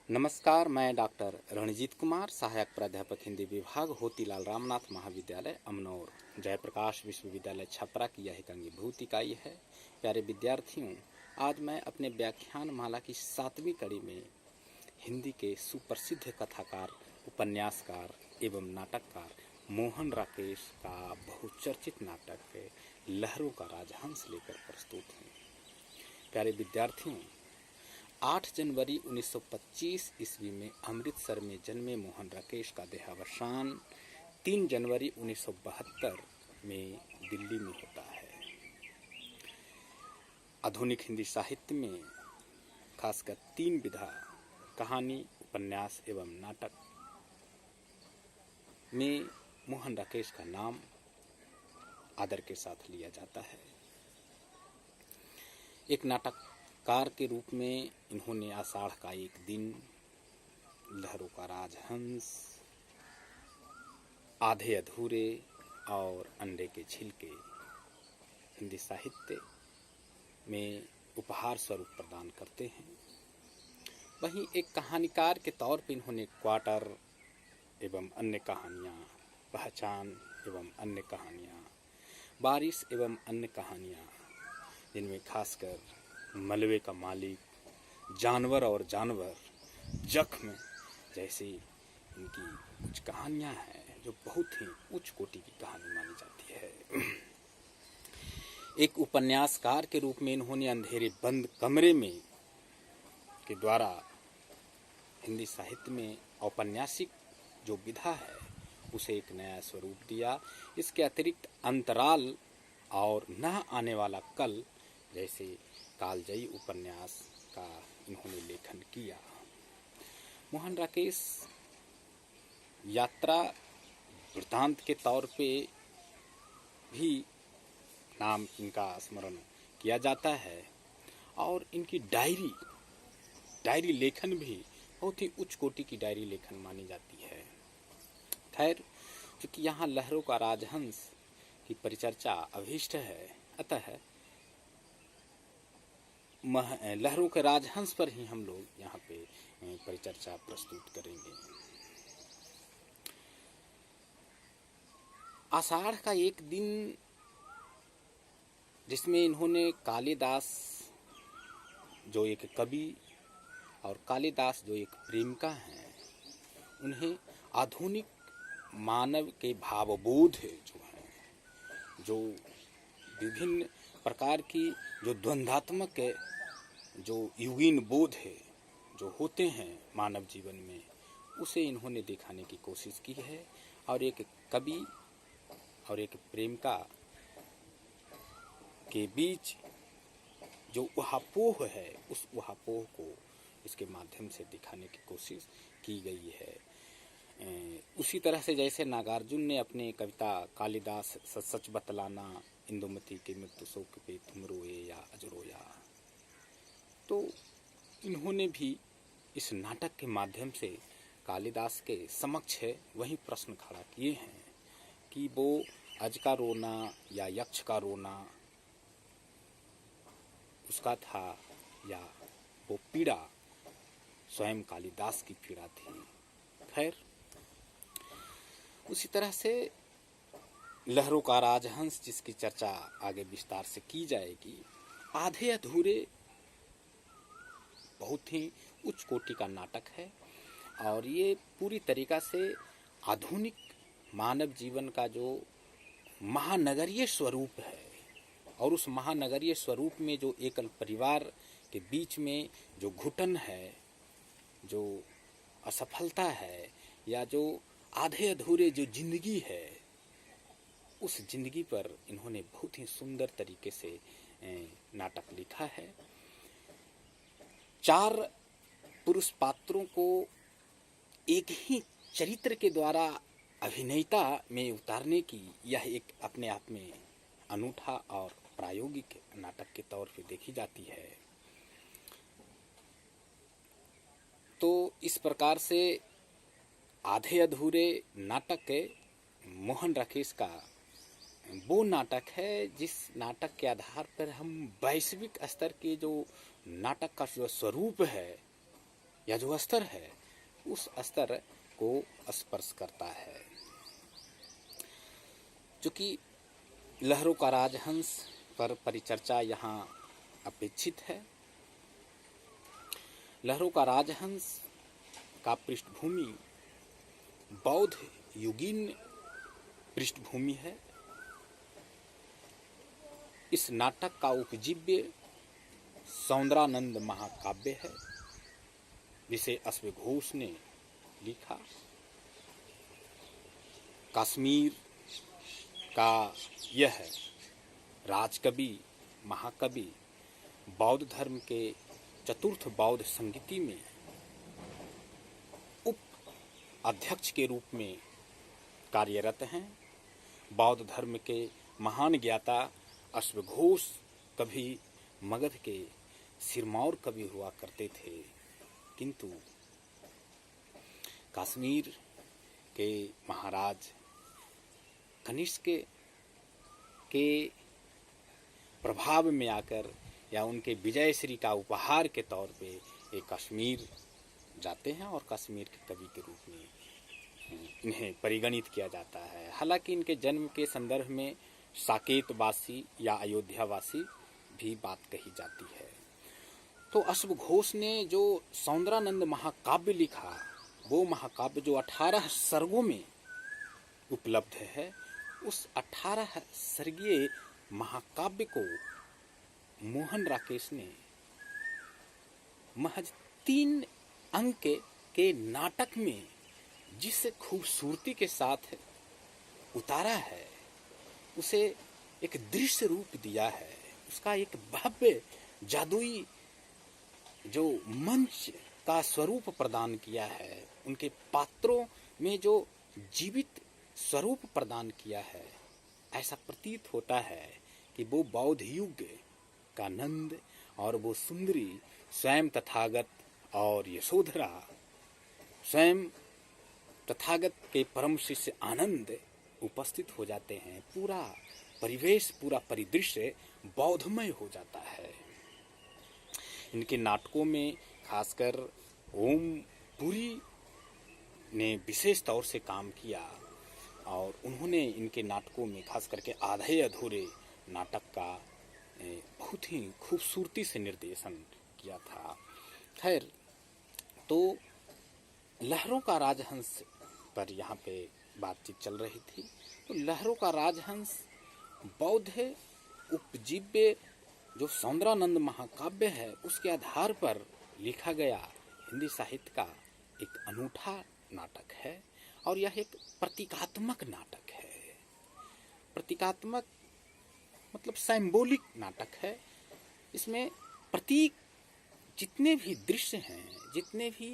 नमस्कार, मैं डॉक्टर रणजीत कुमार, सहायक प्राध्यापक हिंदी विभाग, होतीलाल रामनाथ महाविद्यालय अमनौर, जयप्रकाश विश्वविद्यालय छपरा की यह एक अंगीभूत इकाई है। प्यारे विद्यार्थियों, आज मैं अपने व्याख्यान माला की 7वीं कड़ी में हिंदी के सुप्रसिद्ध कथाकार, उपन्यासकार एवं नाटककार मोहन राकेश का बहुचर्चित नाटक लहरों का राजहंस लेकर प्रस्तुत हूँ। प्यारे विद्यार्थियों, 8 जनवरी 1925 ईस्वी में अमृतसर में जन्मे मोहन राकेश का देहावसान 3 जनवरी 1972 में दिल्ली में होता है। आधुनिक हिंदी साहित्य में खासकर 3 विधा कहानी, उपन्यास एवं नाटक में मोहन राकेश का नाम आदर के साथ लिया जाता है। एक नाटककार के रूप में इन्होंने आषाढ़ का एक दिन, लहरों का राजहंस, आधे अधूरे और अंडे के छिलके हिंदी साहित्य में उपहार स्वरूप प्रदान करते हैं। वहीं एक कहानीकार के तौर पर इन्होंने क्वार्टर एवं अन्य कहानियाँ, पहचान एवं अन्य कहानियाँ, बारिश एवं अन्य कहानियाँ, जिनमें खासकर मलबे का मालिक, जानवर और जानवर, जख्म जैसी इनकी कुछ कहानियाँ हैं जो बहुत ही उच्च कोटि की कहानी मानी जाती है। एक उपन्यासकार के रूप में इन्होंने अंधेरे बंद कमरे में के द्वारा हिंदी साहित्य में औपन्यासिक जो विधा है उसे एक नया स्वरूप दिया। इसके अतिरिक्त अंतराल और न आने वाला कल जैसे कालजयी उपन्यास का इन्होंने लेखन किया। मोहन राकेश यात्रा वृत्तांत के तौर पे भी नाम इनका स्मरण किया जाता है और इनकी डायरी लेखन भी बहुत ही उच्च कोटि की डायरी लेखन मानी जाती है। खैर, चूँकि यहाँ लहरों का राजहंस की परिचर्चा अभीष्ट है, अतः लहरों के राजहंस पर ही हम लोग यहाँ पे परिचर्चा प्रस्तुत करेंगे। आषाढ़ का एक दिन, जिसमें इन्होंने कालिदास जो एक कवि और कालिदास जो एक प्रेमिका हैं, उन्हें आधुनिक मानव के भावबोध जो हैं, जो विभिन्न प्रकार की जो द्वंद्वात्मक जो युगीन बोध है जो होते हैं मानव जीवन में, उसे इन्होंने दिखाने की कोशिश की है। और एक कवि और एक प्रेमिका के बीच जो उहापोह है, उस उहापोह को इसके माध्यम से दिखाने की कोशिश की गई है। उसी तरह से जैसे नागार्जुन ने अपने कविता कालिदास सच बतलाना, इंदुमती के मृत्यु शोक पे तुम रोए या अजरोया, तो इन्होंने भी इस नाटक के माध्यम से कालिदास के समक्ष वही प्रश्न खड़ा किए हैं कि वो अज का रोना या यक्ष का रोना उसका था या वो पीड़ा स्वयं कालिदास की पीड़ा थी। खैर, उसी तरह से लहरों का राजहंस, जिसकी चर्चा आगे विस्तार से की जाएगी, आधे अधूरे बहुत ही उच्च कोटि का नाटक है और ये पूरी तरीका से आधुनिक मानव जीवन का जो महानगरीय स्वरूप है और उस महानगरीय स्वरूप में जो एकल परिवार के बीच में जो घुटन है, जो असफलता है, या जो आधे अधूरे जो जिंदगी है, उस जिंदगी पर इन्होंने बहुत ही सुंदर तरीके से नाटक लिखा है। 4 पुरुष पात्रों को एक ही चरित्र के द्वारा अभिनेता में उतारने की यह एक अपने आप में अनूठा और प्रायोगिक नाटक के तौर पे देखी जाती है। तो इस प्रकार से आधे अधूरे नाटक मोहन राकेश का वो नाटक है जिस नाटक के आधार पर हम वैश्विक स्तर के जो नाटक का जो स्वरूप है, या जो स्तर है उस स्तर को स्पर्श करता है। चूँकि लहरों का राजहंस पर परिचर्चा यहाँ अपेक्षित है। लहरों का राजहंस का पृष्ठभूमि बौद्ध युगीन पृष्ठभूमि है। इस नाटक का उपजीव्य सौंदरानंद महाकाव्य है जिसे अश्वघोष ने लिखा। कश्मीर का यह राजकवि महाकवि बौद्ध धर्म के चतुर्थ बौद्ध संगीति में उप अध्यक्ष के रूप में कार्यरत हैं। बौद्ध धर्म के महान ज्ञाता अश्वघोष कभी मगध के सिरमौर कवि हुआ करते थे, किंतु कश्मीर के महाराज कनिष्क के प्रभाव में आकर या उनके विजयश्री का उपहार के तौर पे ये कश्मीर जाते हैं और कश्मीर के कवि के रूप में इन्हें परिगणित किया जाता है। हालांकि इनके जन्म के संदर्भ में साकेतवासी या अयोध्यावासी भी बात कही जाती है। तो अश्वघोष ने जो सौंदरानंद महाकाव्य लिखा, वो महाकाव्य जो 18 सर्गों में उपलब्ध है, उस 18 सर्गीय महाकाव्य को मोहन राकेश ने महज 3 अंक के नाटक में जिस खूबसूरती के साथ उतारा है, उसे एक दृश्य रूप दिया है। उसका एक भव्य जादुई जो मंच का स्वरूप प्रदान किया है, उनके पात्रों में जो जीवित स्वरूप प्रदान किया है, ऐसा प्रतीत होता है कि वो बौद्ध युग का नंद और वो सुंदरी स्वयं तथागत और यशोधरा स्वयं तथागत के परम शिष्य आनंद उपस्थित हो जाते हैं। पूरा परिवेश, पूरा परिदृश्य बौद्धमय हो जाता है। इनके नाटकों में खासकर ओम पुरी ने विशेष तौर से काम किया और उन्होंने इनके नाटकों में खास करके आधे अधूरे नाटक का बहुत ही खूबसूरती से निर्देशन किया था। खैर, तो लहरों का राजहंस पर यहाँ पे बातचीत चल रही थी। तो लहरों का राजहंस बौद्ध उपजीव्य जो सौंदरानंद महाकाव्य है, उसके आधार पर लिखा गया हिंदी साहित्य का एक अनूठा नाटक है और यह एक प्रतीकात्मक नाटक है। प्रतीकात्मक मतलब सिंबॉलिक नाटक है। इसमें प्रतीक, जितने भी दृश्य हैं, जितने भी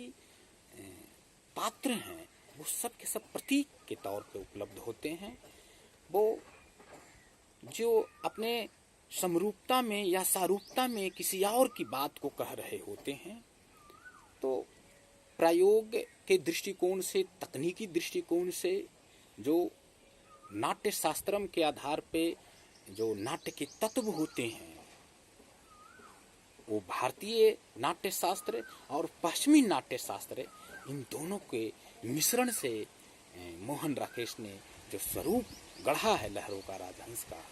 पात्र हैं, वो सब के सब प्रतीक के तौर पे उपलब्ध होते हैं। वो जो अपने समरूपता में या सारूपता में किसी और की बात को कह रहे होते हैं। तो प्रयोग के दृष्टिकोण से, तकनीकी दृष्टिकोण से जो नाट्य शास्त्रम के आधार पे जो नाट्य के तत्व होते हैं, वो भारतीय नाट्य शास्त्र और पश्चिमी नाट्य शास्त्र, इन दोनों के मिश्रण से मोहन राकेश ने जो स्वरूप गढ़ा है लहरों का राजहंस का,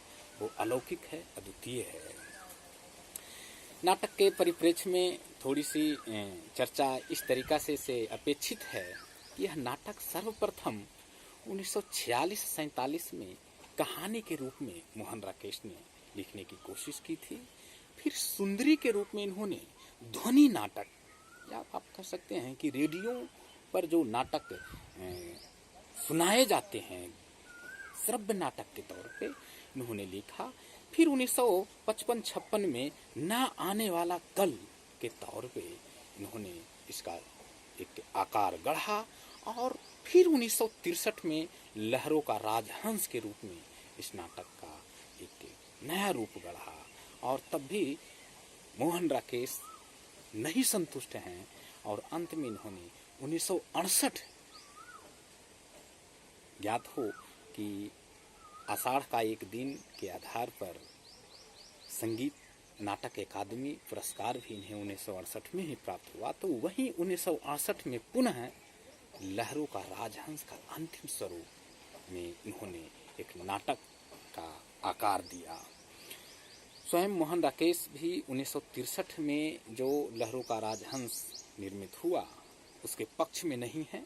वो अलौकिक है, अद्वितीय है। नाटक के परिप्रेक्ष्य में थोड़ी सी चर्चा इस तरीका से अपेक्षित है कि यह नाटक सर्वप्रथम 1946-47 में कहानी के रूप में मोहन राकेश ने लिखने की कोशिश की थी। फिर सुंदरी के रूप में इन्होंने ध्वनि नाटक, या आप कह सकते हैं कि रेडियो पर जो नाटक सुनाए जाते हैं, श्रव्य नाटक के तौर पे इन्होंने लिखा। फिर 1955-56 में ना आने वाला कल के तौर पे इन्होंने इसका एक आकार गढ़ा और फिर 1963 में लहरों का राजहंस के रूप में इस नाटक का एक नया रूप गढ़ा। और तब भी मोहन राकेश नहीं संतुष्ट हैं और अंत में इन्होंने 1968 ज्ञात हो कि आषाढ़ का एक दिन के आधार पर संगीत नाटक अकादमी पुरस्कार भी इन्हें 1968 में ही प्राप्त हुआ। तो वहीं 1968 में पुनः लहरों का राजहंस का अंतिम स्वरूप में इन्होंने एक नाटक का आकार दिया। स्वयं मोहन राकेश भी 1963 में जो लहरों का राजहंस निर्मित हुआ उसके पक्ष में नहीं है,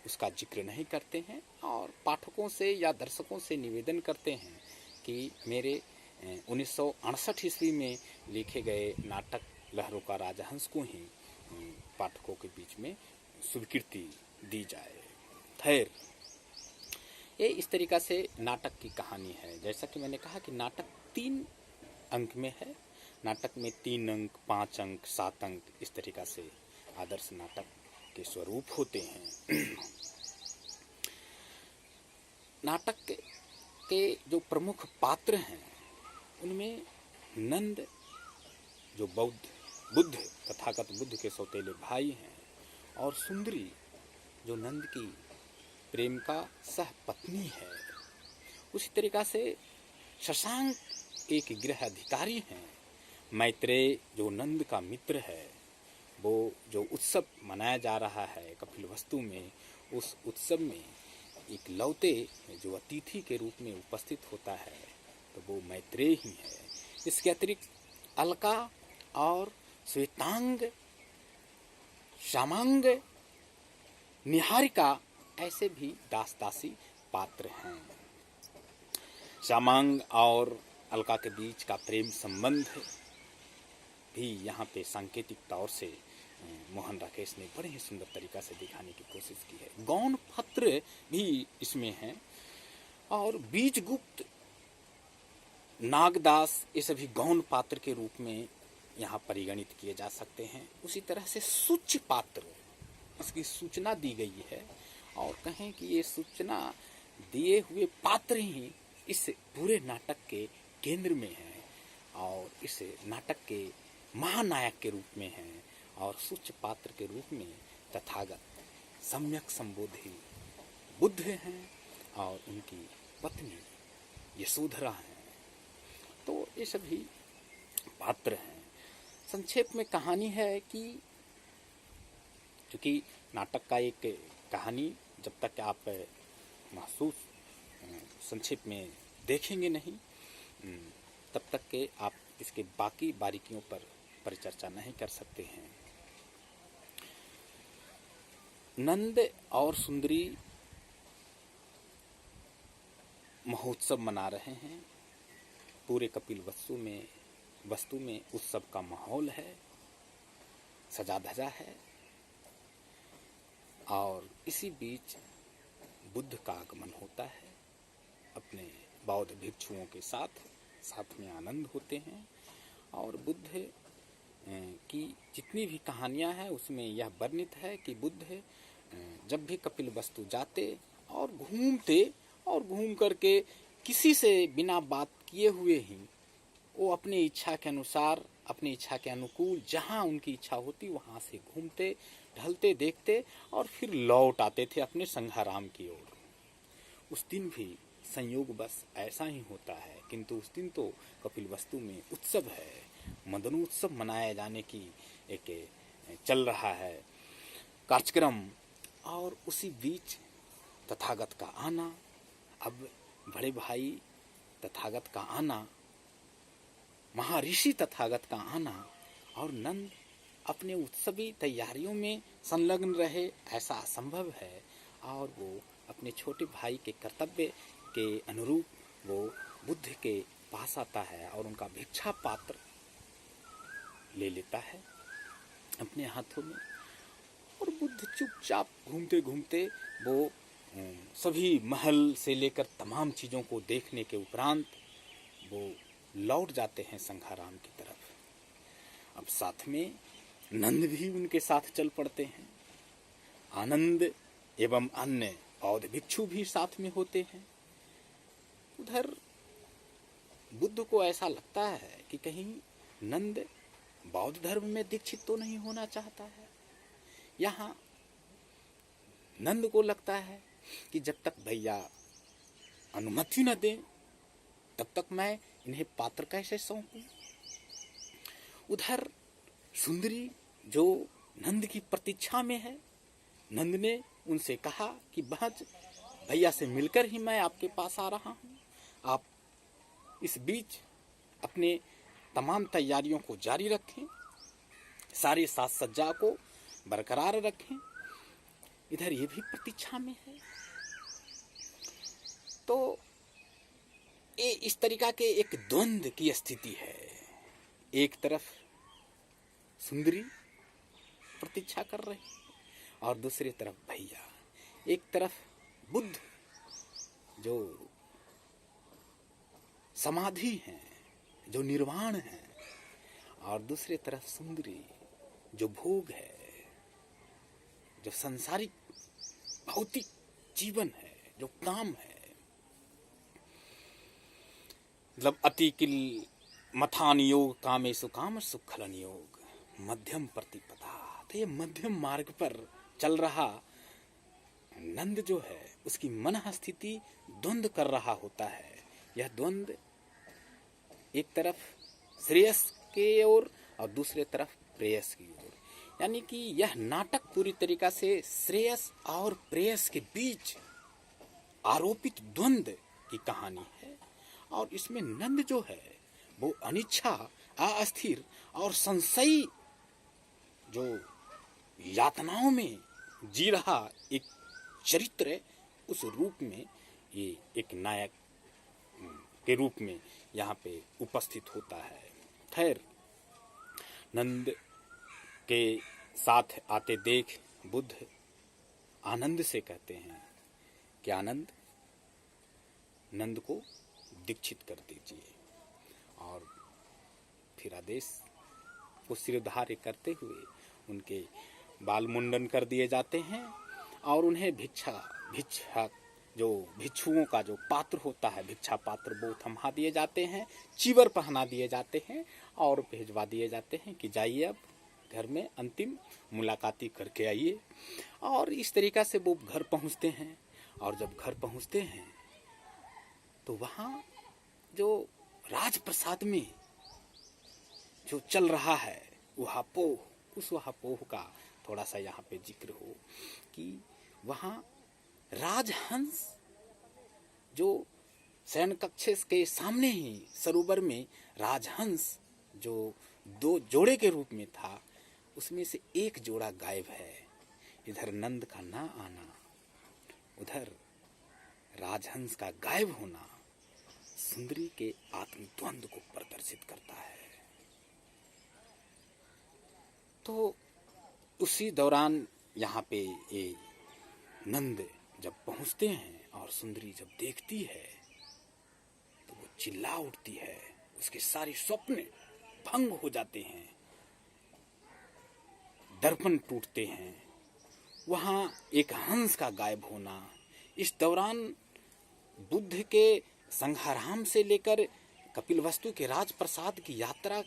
उसका जिक्र नहीं करते हैं और पाठकों से या दर्शकों से निवेदन करते हैं कि मेरे 1968 ईस्वी में लिखे गए नाटक लहरों का राजहंस को ही पाठकों के बीच में स्वीकृति दी जाए। खैर, ये इस तरीक़ा से नाटक की कहानी है। जैसा कि मैंने कहा कि नाटक 3 अंक में है। नाटक में 3 अंक, 5 अंक, 7 अंक इस तरीक़ा से आदर्श नाटक के स्वरूप होते हैं। नाटक के जो प्रमुख पात्र हैं उनमें नंद जो बुद्ध तथागत बुद्ध के सौतेले भाई हैं और सुंदरी जो नंद की प्रेम का सह पत्नी है। उसी तरीक़ा से शशांक एक गृह अधिकारी हैं। मैत्रेय जो नंद का मित्र है, वो जो उत्सव मनाया जा रहा है कपिलवस्तु में, उस उत्सव में एक लौते जो अतिथि के रूप में उपस्थित होता है तो वो मैत्रेय ही है। इसके अतिरिक्त अलका और श्वेतांग, श्यामांग, निहारिका ऐसे भी दास-दासी पात्र हैं। श्यामांग और अलका के बीच का प्रेम संबंध भी यहाँ पे सांकेतिक तौर से मोहन राकेश ने बड़े ही सुंदर तरीक़ा से दिखाने की कोशिश की है। गौण पत्र भी इसमें हैं और बीजगुप्त, नागदास ये सभी गौण पात्र के रूप में यहाँ परिगणित किए जा सकते हैं। उसी तरह से सूच्य पात्र, इसकी सूचना दी गई है और कहें कि ये सूचना दिए हुए पात्र ही इस पूरे नाटक के केंद्र में हैं और इस नाटक के महानायक के रूप में हैं और सूच्य पात्र के रूप में तथागत सम्यक संबोधि बुद्ध हैं और उनकी पत्नी यशोधरा हैं। तो ये सभी पात्र हैं। संक्षेप में कहानी है कि चूँकि नाटक का एक कहानी जब तक आप महसूस संक्षेप में देखेंगे नहीं तब तक के आप इसके बाकी बारीकियों पर परिचर्चा नहीं कर सकते हैं। नंद और सुंदरी महोत्सव मना रहे हैं। पूरे कपिल वस्तु में उत्सव का माहौल है, सजा धजा है और इसी बीच बुद्ध का आगमन होता है। अपने बौद्ध भिक्षुओं के साथ में आनंद होते हैं और बुद्ध की जितनी भी कहानियां हैं उसमें यह वर्णित है कि बुद्ध जब भी कपिल वस्तु जाते और घूमते और घूम करके किसी से बिना बात किए हुए ही वो अपनी इच्छा के अनुसार, अपनी इच्छा के अनुकूल जहाँ उनकी इच्छा होती वहाँ से घूमते, ढलते, देखते और फिर लौट आते थे अपने संघाराम की ओर। उस दिन भी संयोग बस ऐसा ही होता है, किंतु उस दिन तो कपिल वस्तु में उत्सव है, मदनोत्सव मनाया जाने की एक चल रहा है कार्यक्रम। और उसी बीच तथागत का आना, अब बड़े भाई तथागत का आना, महर्षि तथागत का आना और नंद अपने उत्सवी तैयारियों में संलग्न रहे ऐसा असंभव है और वो अपने छोटे भाई के कर्तव्य के अनुरूप वो बुद्ध के पास आता है और उनका भिक्षा पात्र ले लेता है अपने हाथों में और बुद्ध चुपचाप घूमते घूमते वो सभी महल से लेकर तमाम चीज़ों को देखने के उपरांत वो लौट जाते हैं संघाराम की तरफ। अब साथ में नंद भी उनके साथ चल पड़ते हैं। आनंद एवं अन्य बौद्ध भिक्षु भी साथ में होते हैं। उधर बुद्ध को ऐसा लगता है कि कहीं नंद बौद्ध धर्म में दीक्षित तो नहीं होना चाहता है। यहाँ नंद को लगता है कि जब तक भैया अनुमति न दें तब तक मैं इन्हें पात्र कैसे सौंपूं। उधर सुंदरी जो नंद की प्रतीक्षा में है, नंद ने उनसे कहा कि बहज भैया से मिलकर ही मैं आपके पास आ रहा हूँ, आप इस बीच अपने तमाम तैयारियों को जारी रखें, सारी साज सज्जा को बरकरार रखें। इधर ये भी प्रतीक्षा में है। तो ये इस तरीका के एक द्वंद्व की स्थिति है। एक तरफ सुंदरी प्रतीक्षा कर रही और दूसरी तरफ भैया। एक तरफ बुद्ध जो समाधि है, जो निर्वाण है, और दूसरी तरफ सुंदरी जो भोग है, जो सांसारिक भौतिक जीवन है, जो काम है। मतलब अति किल मथान योग कामेशु काम सुखलन योग मध्यम प्रतिपदा। तो ये मध्यम मार्ग पर चल रहा नंद जो है, उसकी मन स्थिति द्वंद्व कर रहा होता है। यह द्वंद्व एक तरफ श्रेयस के ओर और दूसरे तरफ प्रेयस की ओर, यानी कि यह नाटक पूरी तरीका से श्रेयस और प्रेयस के बीच आरोपित द्वंद्व की कहानी है। और इसमें नंद जो है वो अनिच्छा, अस्थिर और संशयी जो यातनाओं में जी रहा एक चरित्र, उस रूप में ये एक नायक के रूप में यहाँ पे उपस्थित होता है। खैर, नंद के साथ आते देख बुद्ध आनंद से कहते हैं कि आनंद, नंद को दीक्षित कर दीजिए। और फिर आदेश को सिरधार्य करते हुए उनके बाल मुंडन कर दिए जाते हैं और उन्हें भिक्षा जो भिक्षुओं का जो पात्र होता है, भिक्षा पात्र, वो थमा दिए जाते हैं, चीवर पहना दिए जाते हैं और भेजवा दिए जाते हैं कि जाइए अब घर में अंतिम मुलाकाती करके आइए। और इस तरीका से वो घर पहुंचते हैं। और जब घर पहुंचते हैं तो वहाँ जो राजप्रसाद में जो चल रहा है उहापोह, उस उहापोह का थोड़ा सा यहाँ पे जिक्र हो कि वहाँ राजहंस जो शयन कक्ष के सामने ही सरोवर में राजहंस जो दो जोड़े के रूप में था, उसमें से एक जोड़ा गायब है। इधर नंद का ना आना, उधर राजहंस का गायब होना सुंदरी के आत्मद्वंद्व को प्रदर्शित करता है। तो उसी दौरान यहाँ पे ये नंद जब पहुँचते हैं और सुंदरी जब देखती है तो वो चिल्ला उठती है, उसके सारे स्वप्न भंग हो जाते हैं, दर्पण टूटते हैं। वहाँ एक हंस का गायब होना। इस दौरान बुद्ध के संघाराम से लेकर कपिलवस्तु के राजप्रसाद की यात्रा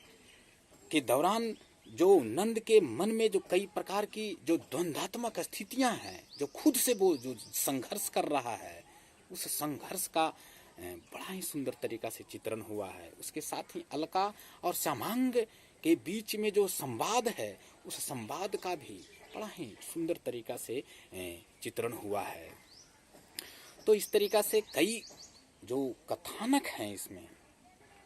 के दौरान जो नंद के मन में जो कई प्रकार की जो द्वंद्वात्मक स्थितियां हैं, जो खुद से वो जो संघर्ष कर रहा है, उस संघर्ष का बड़ा ही सुंदर तरीका से चित्रण हुआ है। उसके साथ ही अलका और श्यामांग के बीच में जो संवाद है, उस संवाद का भी बड़ा ही सुंदर तरीका से चित्रण हुआ है। तो इस तरीका से कई जो कथानक हैं इसमें,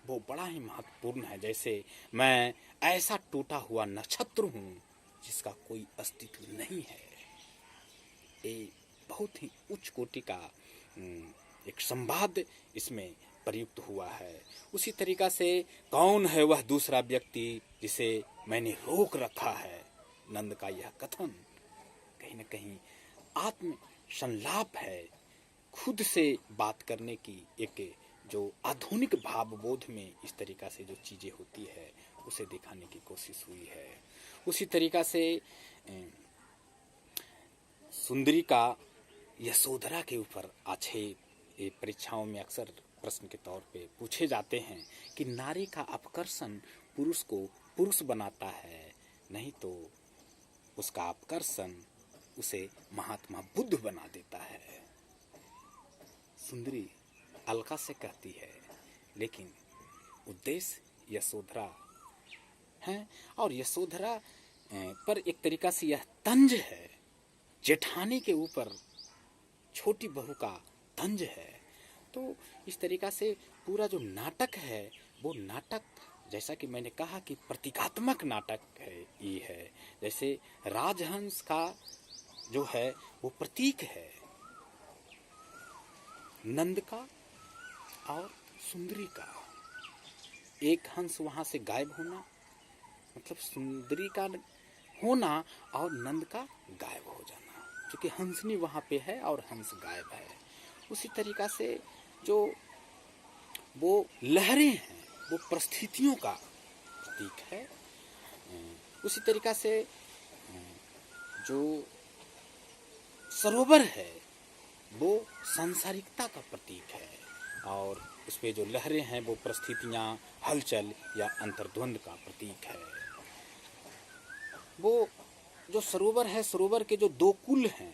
वो बड़ा ही महत्वपूर्ण है। जैसे मैं ऐसा टूटा हुआ नक्षत्र हूँ जिसका कोई अस्तित्व नहीं है, ये बहुत ही उच्च कोटि का एक संवाद इसमें प्रयुक्त हुआ है। उसी तरीका से कौन है वह दूसरा व्यक्ति जिसे मैंने रोक रखा है, नंद का यह कथन कहीं न कहीं आत्म संलाप है, खुद से बात करने की एक जो आधुनिक भावबोध में इस तरीका से जो चीजें होती है उसे दिखाने की कोशिश हुई है। उसी तरीका से सुंदरी का यशोधरा के ऊपर आक्षेप परीक्षाओं में अक्सर प्रश्न के तौर पे पूछे जाते हैं कि नारी का अपकर्षण पुरुष को पुरुष बनाता है, नहीं तो उसका अपकर्षण उसे महात्मा बुद्ध बना देता है। सुंदरी अलका से कहती है, लेकिन उद्देश्य यशोधरा हैं। और यशोधरा पर एक तरीका से यह तंज है, जेठानी के ऊपर छोटी बहू का तंज है। तो इस तरीका से पूरा जो नाटक है वो नाटक, जैसा कि मैंने कहा कि प्रतीकात्मक नाटक है ये है। जैसे राजहंस का जो है वो प्रतीक है नंद का और सुंदरी का। एक हंस वहां से गायब होना मतलब सुंदरी का होना और नंद का गायब हो जाना, क्योंकि हंसनी वहां पे है और हंस गायब है। उसी तरीका से जो वो लहरें हैं वो परिस्थितियों का प्रतीक है। उसी तरीका से जो सरोवर है वो सांसारिकता का प्रतीक है, और उसपे जो लहरें हैं वो परिस्थितियाँ, हलचल या अंतर्द्वंद का प्रतीक है। वो जो सरोवर है, सरोवर के जो दो कुल हैं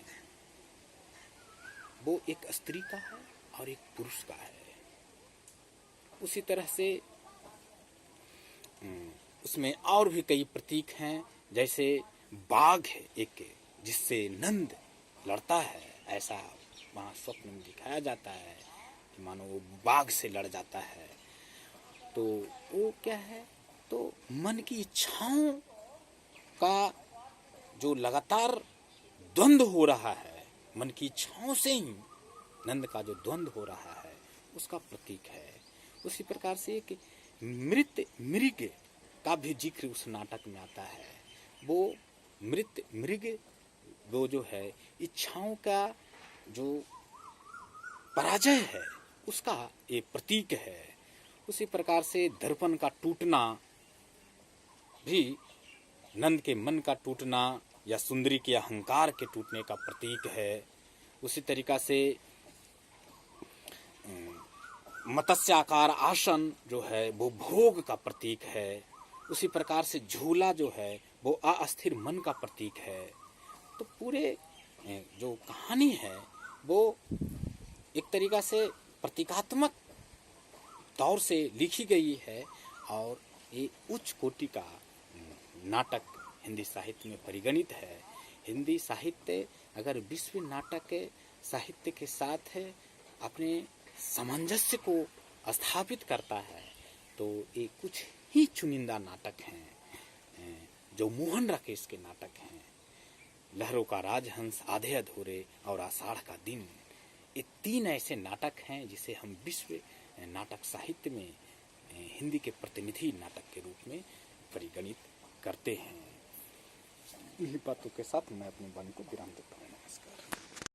वो एक स्त्री का है और एक पुरुष का है। उसी तरह से उसमें और भी कई प्रतीक हैं, जैसे बाघ है एक जिससे नंद लड़ता है, ऐसा वहाँ स्वप्न में दिखाया जाता है कि मानो वो बाघ से लड़ जाता है। तो वो क्या है, तो मन की इच्छाओं का जो लगातार द्वंद्व हो रहा है, मन की इच्छाओं से ही नंद का जो द्वंद्व हो रहा है उसका प्रतीक है। उसी प्रकार से एक मृत मृग का भी जिक्र उस नाटक में आता है। वो मृत मृग वो जो है इच्छाओं का जो पराजय है उसका एक प्रतीक है। उसी प्रकार से दर्पण का टूटना भी नंद के मन का टूटना या सुंदरी के अहंकार के टूटने का प्रतीक है। उसी तरीका से मत्स्याकार आसन जो है वो भोग का प्रतीक है। उसी प्रकार से झूला जो है वो अस्थिर मन का प्रतीक है। तो पूरे जो कहानी है वो एक तरीका से प्रतीकात्मक तौर से लिखी गई है, और ये उच्च कोटि का नाटक हिंदी साहित्य में परिगणित है। हिंदी साहित्य अगर विश्व नाटक साहित्य के साथ अपने सामंजस्य को स्थापित करता है तो ये कुछ ही चुनिंदा नाटक हैं जो मोहन राकेश के नाटक हैं। लहरों का राजहंस, आधे अधूरे और आषाढ़ का दिन, ये तीन ऐसे नाटक हैं जिसे हम विश्व नाटक साहित्य में हिंदी के प्रतिनिधि नाटक के रूप में परिगणित करते हैं। इन्हीं बातों के साथ मैं अपनी वाणी को विराम